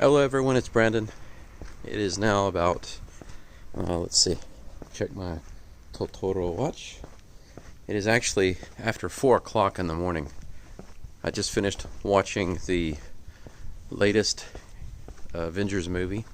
Hello everyone, it's Brandon. It is now about, let's see, check my total watch. It is actually after 4 o'clock in the morning. I just finished watching the latest Avengers movie.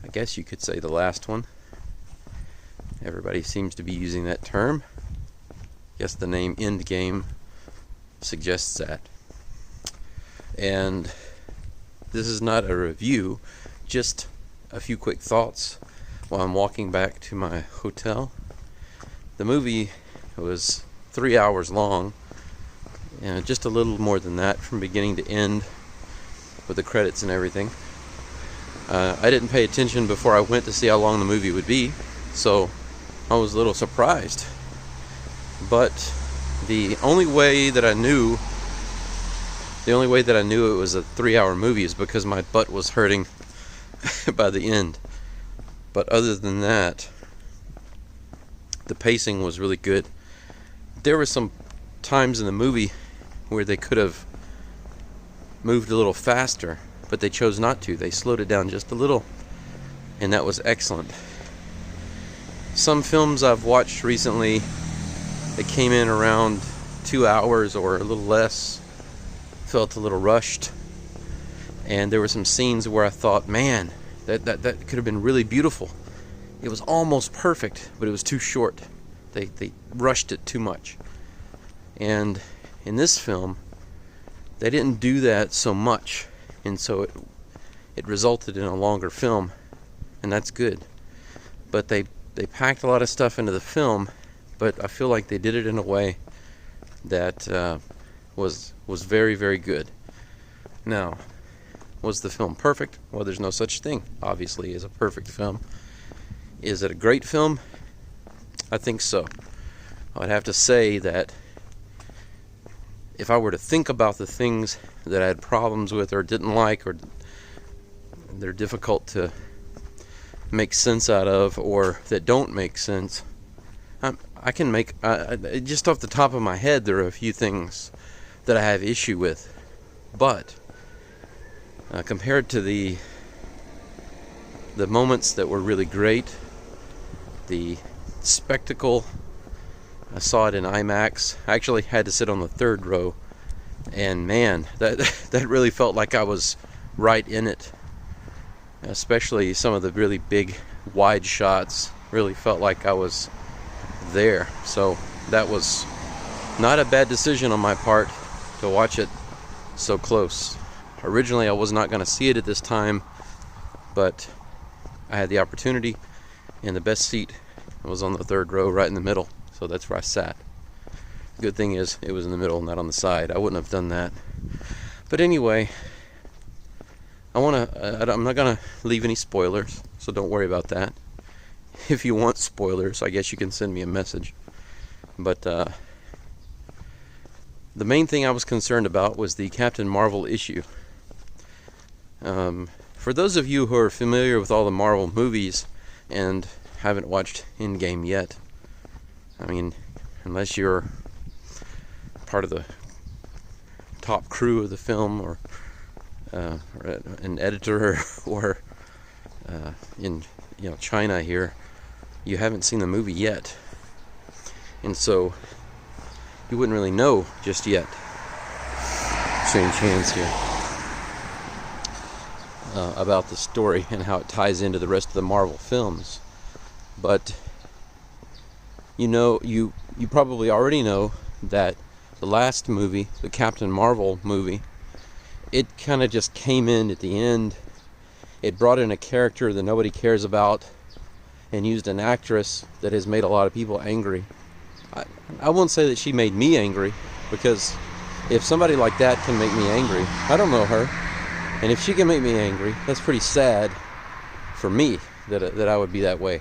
I guess you could say the last one. Everybody seems to be using that term. Guess the name Endgame suggests that. And this is not a review, just a few quick thoughts while I'm walking back to my hotel. The movie was 3 hours long, and just a little more than that from beginning to end with the credits and everything. I didn't pay attention before I went to see how long the movie would be, so I was a little surprised. But the only way that I knew it was a 3-hour movie is because my butt was hurting by the end. But other than that, the pacing was really good. There were some times in the movie where they could have moved a little faster, but they chose not to. They slowed it down just a little, and that was excellent. Some films I've watched recently that came in around 2 hours or a little less felt a little rushed, and there were some scenes where I thought, man, that could have been really beautiful. It was almost perfect, but it was too short. They rushed it too much. And in this film, they didn't do that so much, and so it resulted in a longer film, and that's good. But they packed a lot of stuff into the film, but I feel like they did it in a way that was very, very good. Now, was the film perfect? Well, there's no such thing, obviously, as a perfect film. Is it a great film? I think so. I would have to say that if I were to think about the things that I had problems with or didn't like, or they're difficult to make sense out of, or that don't make sense, I can make, just off the top of my head, there are a few things that I have issue with. But compared to the moments that were really great, the spectacle, I saw it in IMAX. I actually had to sit on the third row, and man, that really felt like I was right in it. Especially some of the really big wide shots really felt like I was there. So that was not a bad decision on my part to watch it so close. Originally I was not going to see it at this time, but I had the opportunity, and the best seat was on the third row right in the middle, so that's where I sat. The good thing is it was in the middle, not on the side. I wouldn't have done that. But anyway, I'm not going to leave any spoilers, so don't worry about that. If you want spoilers, I guess you can send me a message. But the main thing I was concerned about was the Captain Marvel issue. For those of you who are familiar with all the Marvel movies and haven't watched Endgame yet, I mean, unless you're part of the top crew of the film, or an editor, or in China here, you haven't seen the movie yet, and so you wouldn't really know just yet. Change hands here. About the story and how it ties into the rest of the Marvel films. But you probably already know that the last movie, the Captain Marvel movie, it kind of just came in at the end. It brought in a character that nobody cares about and used an actress that has made a lot of people angry. I won't say that she made me angry, because if somebody like that can make me angry, I don't know her, and if she can make me angry, that's pretty sad for me that I would be that way.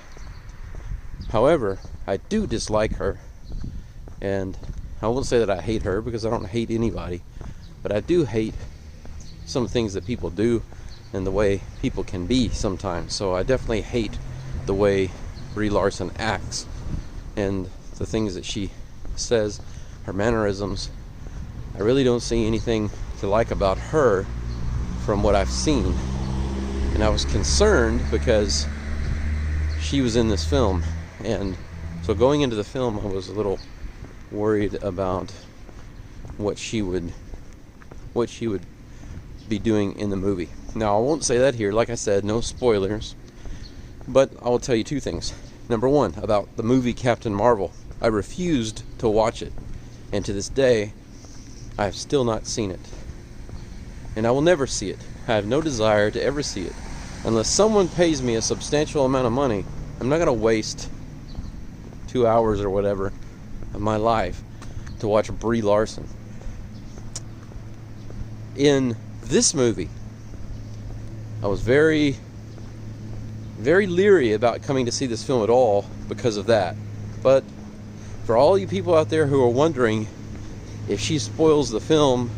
However, I do dislike her, and I won't say that I hate her, because I don't hate anybody, but I do hate some things that people do and the way people can be sometimes. So I definitely hate the way Brie Larson acts and the things that she says, her mannerisms. I really don't see anything to like about her from what I've seen. And I was concerned because she was in this film. And so going into the film, I was a little worried about what she would be doing in the movie. Now, I won't say that here. Like I said, no spoilers. But I will tell you two things. Number one, about the movie Captain Marvel. I refused to watch it. And to this day, I have still not seen it. And I will never see it. I have no desire to ever see it. Unless someone pays me a substantial amount of money, I'm not going to waste 2 hours or whatever of my life to watch Brie Larson. In this movie, I was very, very leery about coming to see this film at all because of that. But for all you people out there who are wondering if she spoils the film,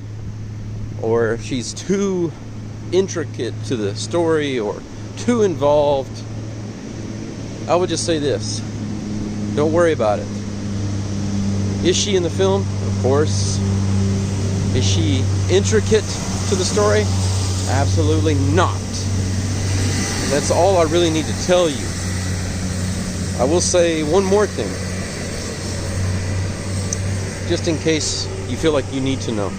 or if she's too intricate to the story or too involved, I would just say this: don't worry about it. Is she in the film? Of course. Is she intricate to the story? Absolutely not. That's all I really need to tell you. I will say one more thing, just in case you feel like you need to know.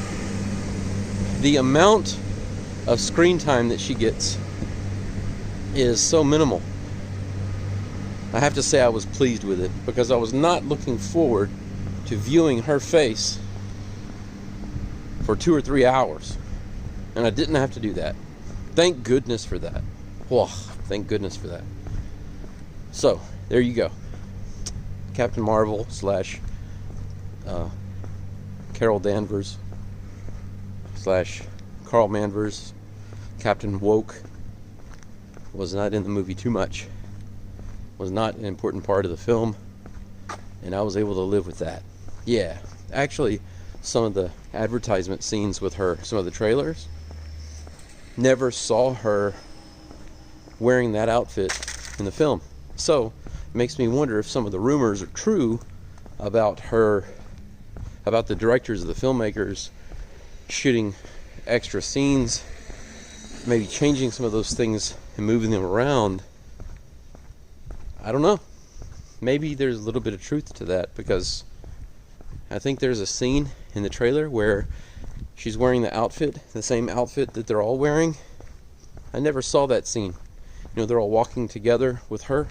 The amount of screen time that she gets is so minimal. I have to say I was pleased with it, because I was not looking forward to viewing her face for 2 or 3 hours. And I didn't have to do that. Thank goodness for that. Whoa, thank goodness for that. So, there you go. Captain Marvel / Carol Danvers / Carl Manvers, Captain Woke, was not in the movie too much. Was not an important part of the film. And I was able to live with that. Yeah, actually, some of the advertisement scenes with her, some of the trailers, never saw her wearing that outfit in the film. So, it makes me wonder if some of the rumors are true about her, about the directors, the filmmakers, shooting extra scenes, maybe changing some of those things and moving them around. I don't know. Maybe there's a little bit of truth to that, because I think there's a scene in the trailer where she's wearing the outfit, the same outfit that they're all wearing. I never saw that scene. You know, they're all walking together with her.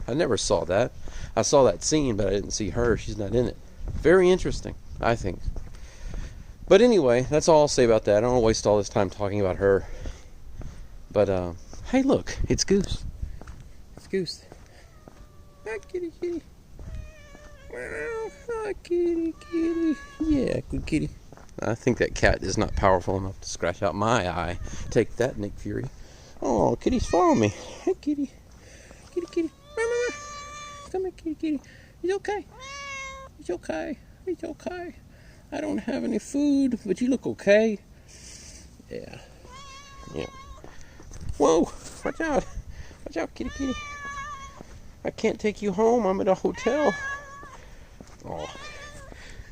I never saw that. I saw that scene, but I didn't see her. She's not in it. Very interesting, I think. But anyway, that's all I'll say about that. I don't want to waste all this time talking about her. But, hey, look, it's Goose. It's Goose. Hi, kitty, kitty. Hi, kitty, kitty. Yeah, good kitty. I think that cat is not powerful enough to scratch out my eye. Take that, Nick Fury. Oh, kitty's following me. Hey, kitty. Kitty, kitty. Come here, kitty, kitty. It's okay. It's okay. It's okay. I don't have any food, but you look okay. Yeah. Yeah. Whoa. Watch out. Watch out, kitty, kitty. I can't take you home. I'm at a hotel. Oh.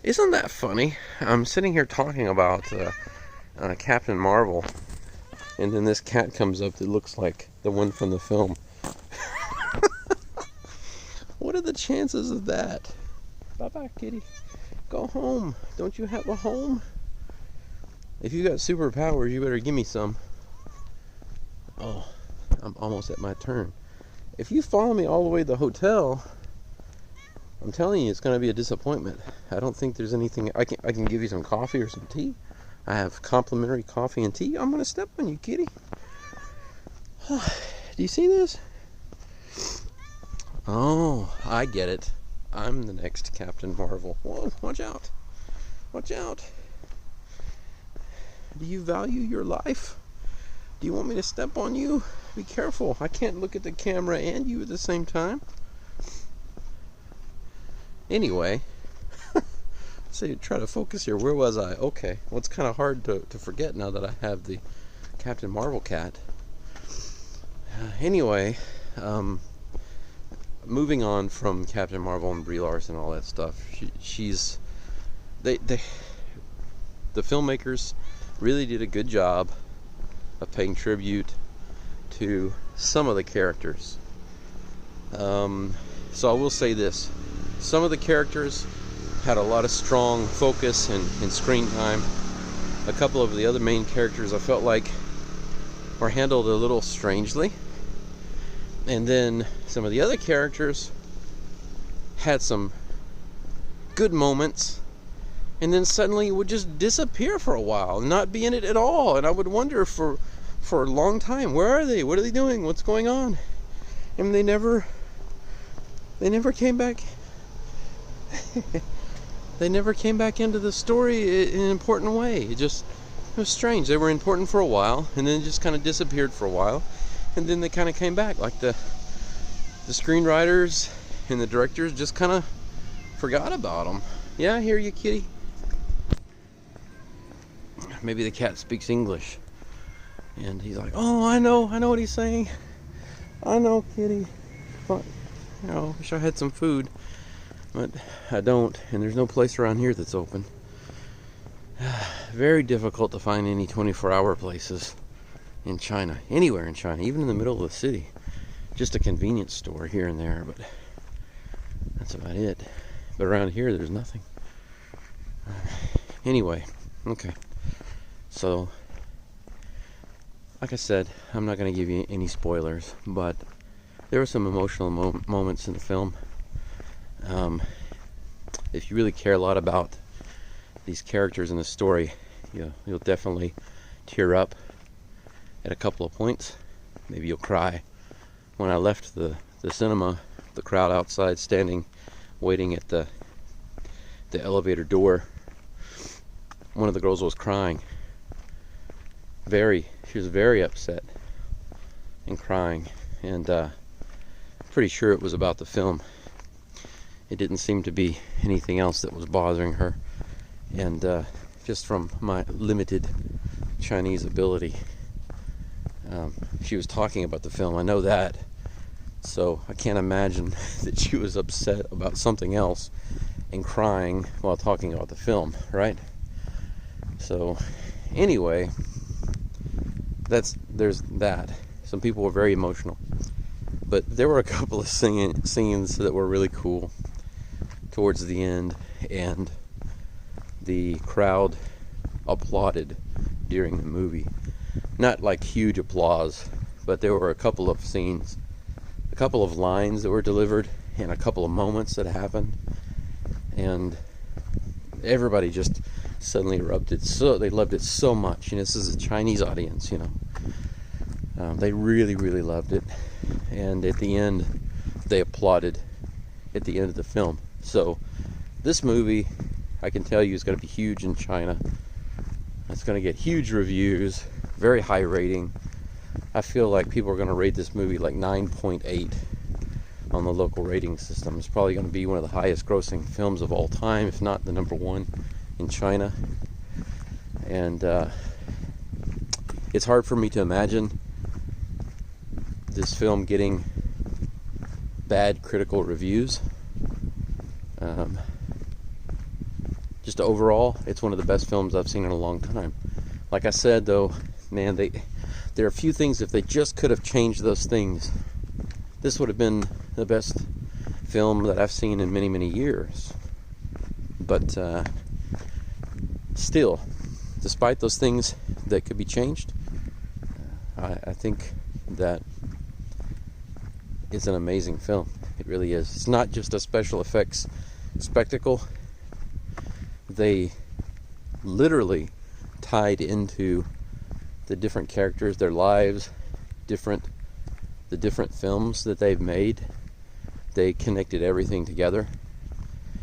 Isn't that funny? I'm sitting here talking about Captain Marvel, and then this cat comes up that looks like the one from the film. What are the chances of that? Bye-bye, kitty. Go home. Don't you have a home? If you got superpowers, you better give me some. Oh, I'm almost at my turn. If you follow me all the way to the hotel, I'm telling you, it's going to be a disappointment. I don't think there's anything. I can give you some coffee or some tea. I have complimentary coffee and tea. I'm going to step on you, kitty. Do you see this? Oh, I get it. I'm the next Captain Marvel. Whoa, watch out. Watch out. Do you value your life? Do you want me to step on you? Be careful. I can't look at the camera and you at the same time. Anyway, so try to focus here. Where was I? Okay. Well, it's kind of hard to forget now that I have the Captain Marvel cat. Anyway, moving on from Captain Marvel and Brie Larson and all that stuff, the filmmakers really did a good job of paying tribute to some of the characters. So I will say this. Some of the characters had a lot of strong focus and screen time. A couple of the other main characters I felt like were handled a little strangely. And then some of the other characters had some good moments, and then suddenly would just disappear for a while and not be in it at all. And I would wonder for a long time, where are they? What are they doing? What's going on? And they never came back. They never came back into the story in an important way. It was strange. They were important for a while, and then just kind of disappeared for a while, and then they kind of came back. Like the screenwriters and the directors just kind of forgot about them. Yeah, I hear you, kitty. Maybe the cat speaks English, and he's like, "Oh, I know what he's saying. I know, kitty. But, wish I had some food, but I don't, and there's no place around here that's open. Very difficult to find any 24-hour places in China, anywhere in China, even in the middle of the city. Just a convenience store here and there, but that's about it. But around here, there's nothing. Anyway, okay. So, like I said, I'm not going to give you any spoilers, but there were some emotional moments in the film. If you really care a lot about these characters in the story, you'll definitely tear up at a couple of points. Maybe you'll cry. When I left the cinema, the crowd outside standing, waiting at the elevator door, one of the girls was crying. She was very upset and crying, and pretty sure it was about the film. It didn't seem to be anything else that was bothering her, and just from my limited Chinese ability, she was talking about the film. I know that, so I can't imagine that she was upset about something else and crying while talking about the film, right? So anyway, there's that. Some people were very emotional, but there were a couple of scenes that were really cool towards the end, and the crowd applauded during the movie. Not like huge applause, but there were a couple of scenes, a couple of lines that were delivered, and a couple of moments that happened, and everybody just suddenly erupted. So they loved it so much. This is a Chinese audience, they really, really loved it, and at the end, they applauded at the end of the film. So this movie, I can tell you, is going to be huge in China. It's going to get huge reviews, very high rating. I feel like people are going to rate this movie like 9.8 on the local rating system. It's probably going to be one of the highest grossing films of all time, if not the number one in China. And it's hard for me to imagine this film getting bad critical reviews. Just overall, it's one of the best films I've seen in a long time. Like I said, though, man, there are a few things, if they just could have changed those things, this would have been the best film that I've seen in many, many years. But still, despite those things that could be changed, I think that it's an amazing film. It really is. It's not just a special effects spectacle. They literally tied into the different characters, their lives, the different films that they've made. They connected everything together.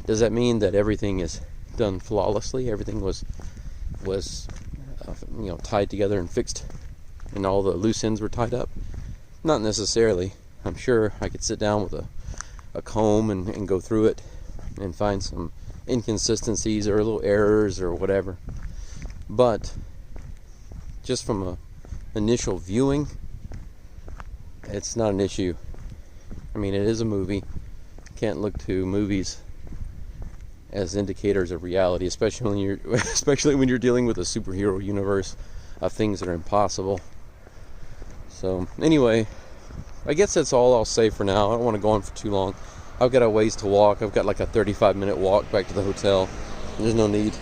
Does that mean that everything is done flawlessly? Everything was tied together and fixed, and all the loose ends were tied up? Not necessarily. I'm sure I could sit down with a comb and go through it and find some inconsistencies or little errors or whatever. But just from a initial viewing, it's not an issue. I mean, it is a movie. Can't look to movies as indicators of reality, especially when you're dealing with a superhero universe of things that are impossible. So anyway, I guess that's all I'll say for now. I don't want to go on for too long. I've got a ways to walk. I've got like a 35-minute walk back to the hotel. There's no need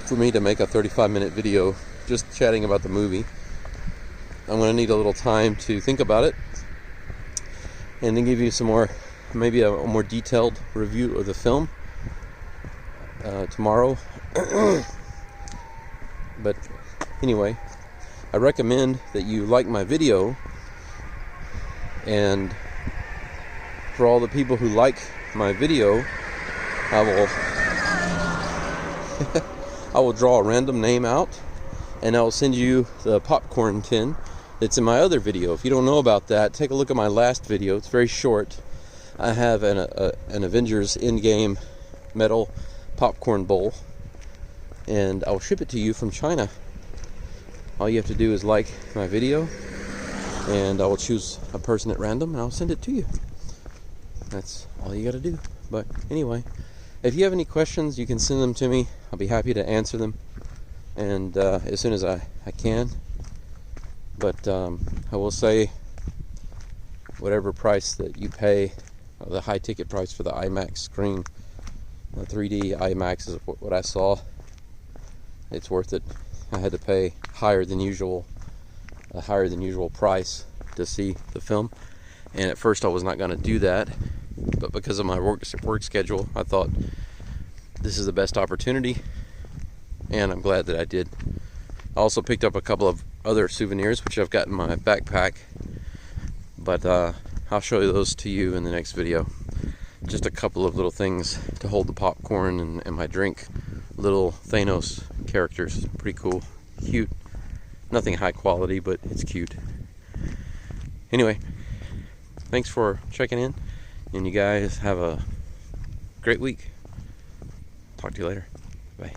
for me to make a 35-minute video just chatting about the movie. I'm going to need a little time to think about it and then give you some more, maybe a more detailed review of the film tomorrow. But anyway, I recommend that you like my video, and for all the people who like my video, I will draw a random name out, and I will send you the popcorn tin that's in my other video. If you don't know about that, take a look at my last video. It's very short. I have an Avengers Endgame metal popcorn bowl, and I'll ship it to you from China. All you have to do is like my video, and I will choose a person at random and I'll send it to you. That's all you got to do. But anyway, if you have any questions, you can send them to me. I'll be happy to answer them, and as soon as I can. But I will say, whatever price that you pay, the high ticket price for the IMAX screen, the 3D IMAX is what I saw. It's worth it. I had to pay a higher than usual price to see the film, and at first I was not going to do that, but because of my work schedule, I thought this is the best opportunity, and I'm glad that I did. I also picked up a couple of other souvenirs which I've got in my backpack, but I'll show you those to you in the next video. Just a couple of little things to hold the popcorn and my drink. Little Thanos characters, pretty cool, cute. Nothing high quality, but it's cute. Anyway, thanks for checking in, and you guys have a great week. Talk to you later. Bye.